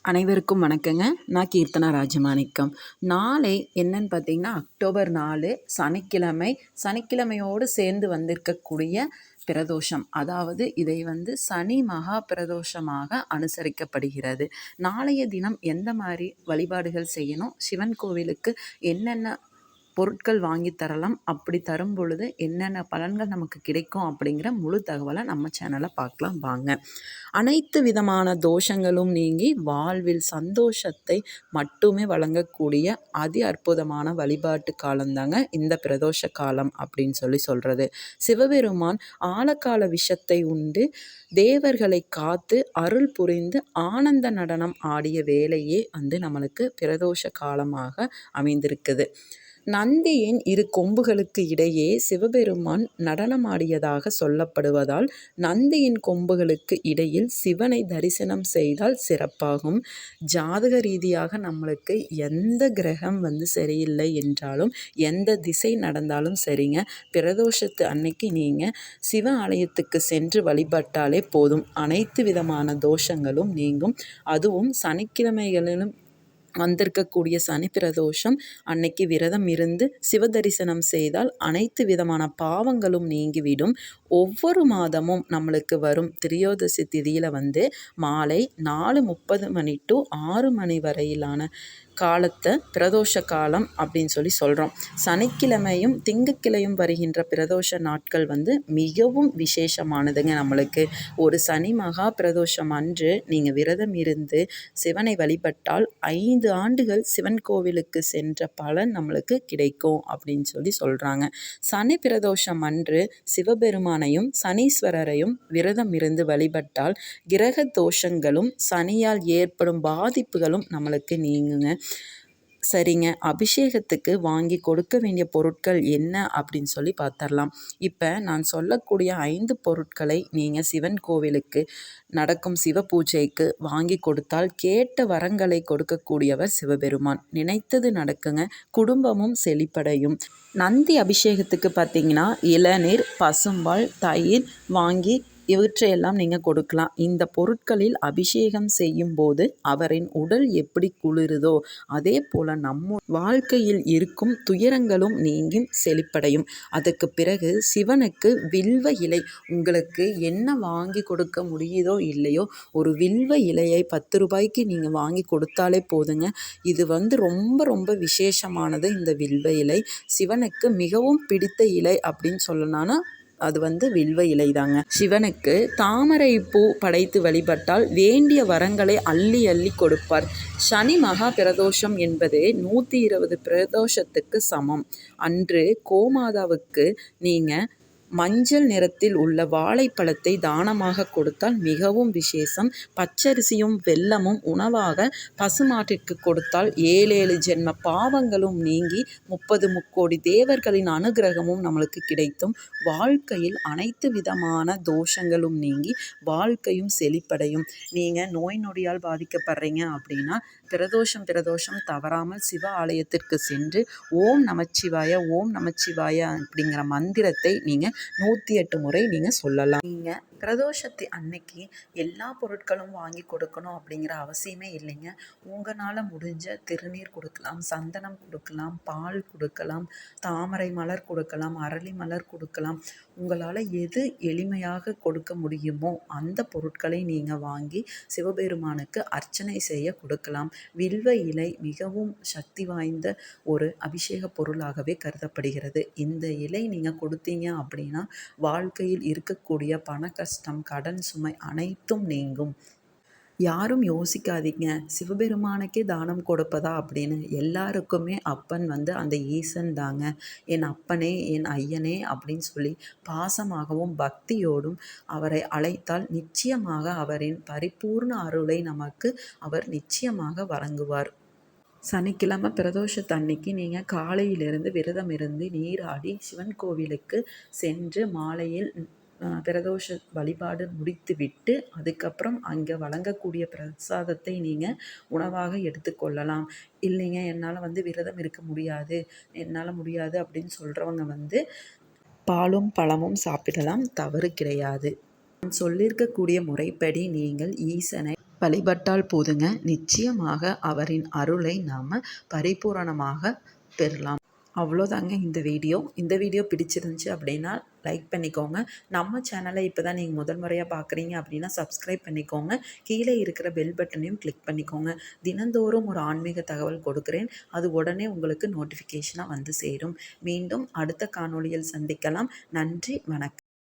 அனைவருக்கும் வணக்கங்க. நான் கீர்த்தனா ராஜமாணிக்கம். நாளை என்னன்னு பார்த்தீங்கன்னா, அக்டோபர் 4 சனிக்கிழமை. சனிக்கிழமையோடு சேர்ந்து வந்திருக்கக்கூடிய பிரதோஷம். அதாவது இதை சனி மகா பிரதோஷமாக அனுசரிக்கப்படுகிறது. நாளைய தினம் எந்த மாதிரி வழிபாடுகள் செய்யணும், சிவன் கோவிலுக்கு என்னென்ன பொருட்கள் வாங்கி தரலாம், அப்படி தரும் பொழுது என்னென்ன பலன்கள் நமக்கு கிடைக்கும் அப்படிங்கிற முழு தகவலை நம்ம சேனலை பார்க்கலாம் வாங்க. அனைத்து விதமான தோஷங்களும் நீங்கி வாழ்வில் சந்தோஷத்தை மட்டுமே வழங்கக்கூடிய அதி அற்புதமான வழிபாட்டு காலம்தாங்க இந்த பிரதோஷ காலம் அப்படின்னு சொல்கிறது. சிவபெருமான் ஆழகால விஷத்தை உண்டு தேவர்களை காத்து அருள் புரிந்து ஆனந்த நடனம் ஆடிய வேளையே நம்மளுக்கு பிரதோஷ காலமாக அமைந்திருக்குது. நந்தியின் இரு கொம்புகளுக்கு இடையே சிவபெருமான் நடனமாடியதாக சொல்லப்படுவதால் நந்தியின் கொம்புகளுக்கு இடையில் சிவனை தரிசனம் செய்தால் சிறப்பாகும். ஜாதக ரீதியாக நம்மளுக்கு எந்த கிரகம் சரியில்லை என்றாலும், எந்த திசை நடந்தாலும் சரிங்க, பிரதோஷத்து அன்னைக்கு நீங்கள் சிவ ஆலயத்துக்கு சென்று வழிபட்டாலே போதும். அனைத்து விதமான தோஷங்களும் நீங்கும். அதுவும் சனிக்கிழமைகளிலும் வந்திருக்கக்கூடிய சனி பிரதோஷம் அன்னைக்கு விரதம் இருந்து சிவ தரிசனம் செய்தால் அனைத்து விதமான பாவங்களும் நீங்கிவிடும். ஒவ்வொரு மாதமும் நம்மளுக்கு வரும் திரியோதசி திதியில் மாலை 4:30 மணி டு 6 மணி வரையிலான காலத்தை பிரதோஷ காலம் அப்படின்னு சொல்கிறோம். சனிக்கிழமையும் திங்கட்கிழமையும் வருகின்ற பிரதோஷ நாட்கள் மிகவும் விசேஷமானதுங்க. நம்மளுக்கு ஒரு சனி மகா பிரதோஷம் அன்று நீங்கள் விரதம் இருந்து சிவனை வழிபட்டால் 5 ஆண்டுகள் சிவன் கோவிலுக்கு சென்ற பலன் நம்மளுக்கு கிடைக்கும் அப்படின்னு சொல்கிறாங்க. சனி பிரதோஷம் அன்று சிவபெருமானையும் சனீஸ்வரரையும் விரதம் இருந்து வழிபட்டால் கிரக தோஷங்களும் சனியால் ஏற்படும் பாதிப்புகளும் நம்மளுக்கு நீங்குங்க. சரிங்க, அபிஷேகத்துக்கு வாங்கி கொடுக்க வேண்டிய பொருட்கள் என்ன அப்படின்னு பார்த்துடலாம். இப்போ நான் சொல்லக்கூடிய 5 பொருட்களை நீங்கள் சிவன் கோவிலுக்கு நடக்கும் சிவ பூஜைக்கு வாங்கி கொடுத்தால் கேட்ட வரங்களை கொடுக்கக்கூடியவர் சிவபெருமான். நினைத்தது நடக்குங்க, குடும்பமும் செழிப்படையும். நந்தி அபிஷேகத்துக்கு பார்த்தீங்கன்னா இளநீர், பசும்பால், தயிர் வாங்கி இவற்றையெல்லாம் நீங்கள் கொடுக்கலாம். இந்த பொருட்களில் அபிஷேகம் செய்யும் போது அவரின் உடல் எப்படி குளிருதோ அதே போல் நம்ம வாழ்க்கையில் இருக்கும் துயரங்களும் நீங்கி செழிப்படையும். அதுக்கு பிறகு சிவனுக்கு வில்வ இலை, உங்களுக்கு என்ன வாங்கி கொடுக்க முடியுதோ இல்லையோ ஒரு வில்வ இலையை 10 ரூபாய்க்கு நீங்கள் வாங்கி கொடுத்தாலே போதுங்க. இது ரொம்ப ரொம்ப விசேஷமானது. இந்த வில்வ இலை சிவனுக்கு மிகவும் பிடித்த இலை அப்படின்னு சொல்லணும்னா அது வில்வ இலை தாங்க. சிவனுக்கு தாமரை பூ படைத்து வழிபட்டால் வேண்டிய வரங்களை அள்ளி அள்ளி கொடுப்பார். சனி மகா பிரதோஷம் என்பது 120 பிரதோஷத்துக்கு சமம். அன்று கோமாதாவுக்கு நீங்கள் மஞ்சள் நிறத்தில் உள்ள வாழைப்பழத்தை தானமாக கொடுத்தால் மிகவும் விசேஷம். பச்சரிசியும் வெல்லமும் உணவாக பசுமாட்டிற்கு கொடுத்தால் 7 ஜென்ம பாவங்களும் நீங்கி 30 முக்கோடி தேவர்களின் அனுகிரகமும் நம்மளுக்கு கிடைத்தும். வாழ்க்கையில் அனைத்து விதமான தோஷங்களும் நீங்கி வாழ்க்கையும் செழிப்படையும். நீங்கள் நோய் நொடியால் பாதிக்கப்படுறீங்க அப்படின்னா பிரதோஷம் தவறாமல் சிவ ஆலயத்திற்கு சென்று ஓம் நமச்சிவாய ஓம் நமச்சிவாய அப்படிங்கிற மந்திரத்தை நீங்கள் 108 முறை நீங்கள் சொல்லலாம். நீங்கள் பிரதோஷத்தை அன்னைக்கு எல்லா பொருட்களும் வாங்கி கொடுக்கணும் அப்படிங்கிற அவசியமே இல்லைங்க. உங்களால் முடிஞ்ச திருநீர் கொடுக்கலாம், சந்தனம் கொடுக்கலாம், பால் கொடுக்கலாம், தாமரை மலர் கொடுக்கலாம், அரளி மலர் கொடுக்கலாம். உங்களால் எது எளிமையாக கொடுக்க முடியுமோ அந்த பொருட்களை நீங்கள் வாங்கி சிவபெருமானுக்கு அர்ச்சனை செய்ய கொடுக்கலாம். வில்வ இலை மிகவும் சக்தி வாய்ந்த ஒரு அபிஷேக பொருளாகவே கருதப்படுகிறது. இந்த இலை நீங்கள் கொடுத்தீங்க அப்படின்னா வாழ்க்கையில் இருக்கக்கூடிய பண கஷ்டம், கடன் சுமை அனைத்தும் நீங்கும். யாரும் யோசிக்காதீங்க சிவபெருமானுக்கே தானம் கொடுப்பதா அப்படின்னு. எல்லாருக்குமே அப்பன் அந்த ஈசன் தாங்க. என் அப்பனே, என் ஐயனே அப்படின்னு பாசமாகவும் பக்தியோடும் அவரை அழைத்தால் நிச்சயமாக அவரின் பரிபூர்ண அருளை நமக்கு அவர் நிச்சயமாக வழங்குவார். சனிக்கிழமை பிரதோஷத்தன்னைக்கு நீங்கள் காலையிலிருந்து விரதம் இருந்து நீராடி சிவன் கோவிலுக்கு சென்று மாலையில் பிரதோஷ வழிபாடு முடித்துவிட்டு அதுக்கப்புறம் அங்கே வழங்கக்கூடிய பிரசாதத்தை நீங்கள் உணவாக எடுத்துக்கொள்ளலாம். இல்லைங்க என்னால் விரதம் இருக்க முடியாது, என்னால் முடியாது அப்படின்னு சொல்கிறவங்க பாலும் பழமும் சாப்பிடலாம், தவறு கிடையாது. நான் சொல்லியிருக்கக்கூடிய முறைப்படி நீங்கள் ஈசனை வழிபட்டால் போதுங்க, நிச்சயமாக அவரின் அருளை நாம் பரிபூரணமாக பெறலாம். அவ்வளோதாங்க இந்த வீடியோ. இந்த வீடியோ பிடிச்சிருந்துச்சி அப்படின்னா லைக் பண்ணிக்கோங்க. நம்ம சேனலை இப்போ தான் நீங்கள் முதல் முறையாக பார்க்குறீங்க அப்படின்னா சப்ஸ்கிரைப் பண்ணிக்கோங்க. கீழே இருக்கிற பெல் பட்டனையும் கிளிக் பண்ணிக்கோங்க. தினந்தோறும் ஒரு ஆன்மீக தகவல் கொடுக்குறேன். அது உடனே உங்களுக்கு நோட்டிஃபிகேஷனாக வந்து சேரும். மீண்டும் அடுத்த காணொளியில் சந்திக்கலாம். நன்றி, வணக்கம்.